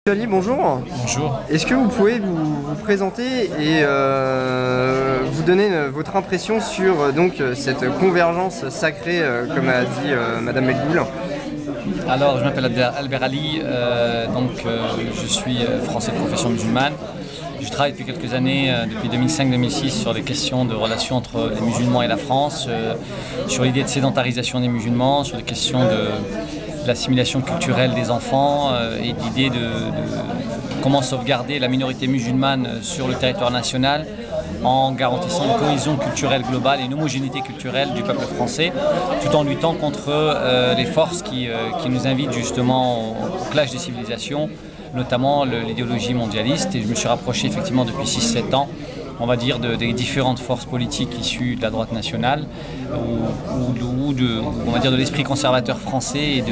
Ali, bonjour. Bonjour. Est-ce que vous pouvez vous présenter et vous donner votre impression sur cette convergence sacrée, comme a dit Madame Melgoul? Alors, je m'appelle Albert Ali, je suis français de confession musulmane. Je travaille depuis quelques années, depuis 2005-2006, sur les questions de relations entre les musulmans et la France, sur l'idée de sédentarisation des musulmans, sur les questions de l'assimilation culturelle des enfants et l'idée de comment sauvegarder la minorité musulmane sur le territoire national en garantissant une cohésion culturelle globale et une homogénéité culturelle du peuple français, tout en luttant contre les forces qui nous invitent justement au clash des civilisations, notamment l'idéologie mondialiste. Et je me suis rapproché effectivement depuis 6-7 ans, on va dire, des différentes forces politiques issues de la droite nationale on va dire de l'esprit conservateur français et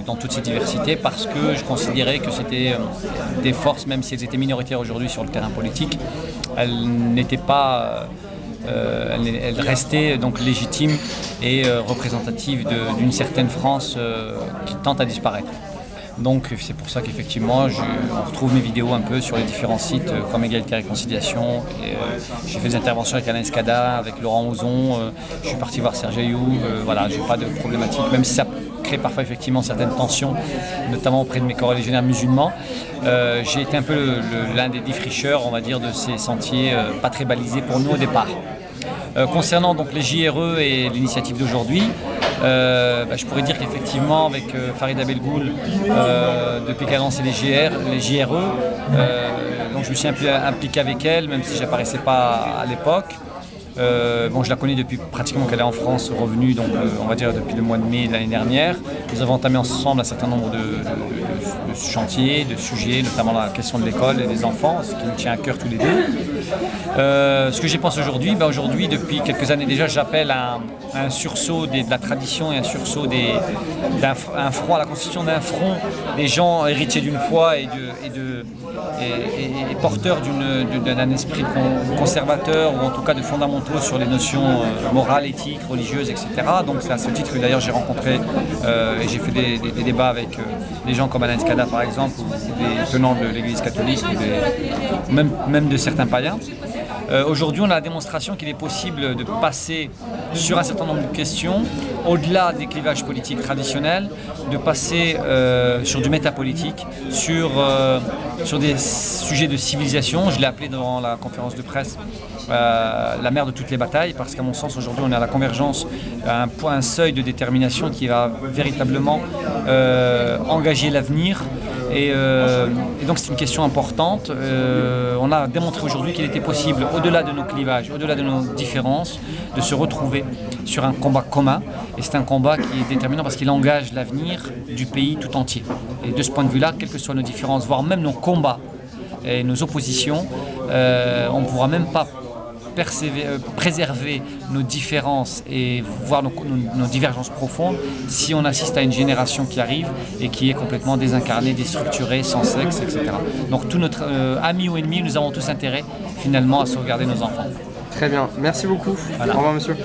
dans toute cette diversité, parce que je considérais que c'était des forces, même si elles étaient minoritaires aujourd'hui sur le terrain politique, elles n'étaient pas elles restaient donc légitimes et représentatives d'une certaine France qui tente à disparaître. Donc c'est pour ça qu'effectivement on retrouve mes vidéos un peu sur les différents sites comme Égalité et Réconciliation. J'ai fait des interventions avec Alain Escada, avec Laurent Ozon, je suis parti voir Serge Ayoub, voilà, j'ai pas de problématique, même si ça crée parfois effectivement certaines tensions, notamment auprès de mes corréligionnaires musulmans. J'ai été un peu l'un des défricheurs, on va dire, de ces sentiers pas très balisés pour nous au départ. Concernant donc les JRE et l'initiative d'aujourd'hui, je pourrais dire qu'effectivement avec Farida Belgoul, depuis qu'elle a lancé les JRE, donc je me suis un peu impliqué avec elle, même si je n'apparaissais pas à l'époque. Je la connais depuis pratiquement qu'elle est en France, revenue, donc on va dire depuis le mois de mai de l'année dernière. Nous avons entamé ensemble un certain nombre de chantiers, de sujets, notamment la question de l'école et des enfants, ce qui nous tient à cœur tous les deux. Ce que j'y pense aujourd'hui, aujourd'hui depuis quelques années déjà, j'appelle à un sursaut de la tradition et un sursaut d'un front, à la constitution d'un front des gens héritiers d'une foi et porteurs d'un esprit conservateur, ou en tout cas de fondamentaux sur les notions morales, éthiques, religieuses, etc. Donc c'est à ce titre que d'ailleurs j'ai rencontré et j'ai fait des débats avec des gens comme Alain Escada par exemple, ou des tenants de l'Église catholique, ou même de certains païens. Aujourd'hui, on a la démonstration qu'il est possible de passer sur un certain nombre de questions, au-delà des clivages politiques traditionnels, de passer sur du métapolitique, sur des sujets de civilisation. Je l'ai appelé dans la conférence de presse la mère de toutes les batailles, parce qu'à mon sens, aujourd'hui, on est à la convergence, à un seuil de détermination qui va véritablement engager l'avenir. Et donc c'est une question importante. On a démontré aujourd'hui qu'il était possible, au-delà de nos clivages, au-delà de nos différences, de se retrouver sur un combat commun. Et c'est un combat qui est déterminant parce qu'il engage l'avenir du pays tout entier. Et de ce point de vue-là, quelles que soient nos différences, voire même nos combats et nos oppositions, on ne pourra même pas préserver nos différences et voir nos divergences profondes si on assiste à une génération qui arrive et qui est complètement désincarnée, déstructurée, sans sexe, etc. Donc tout notre ami ou ennemi, nous avons tous intérêt finalement à sauvegarder nos enfants. Très bien, merci beaucoup. Voilà. Au revoir monsieur.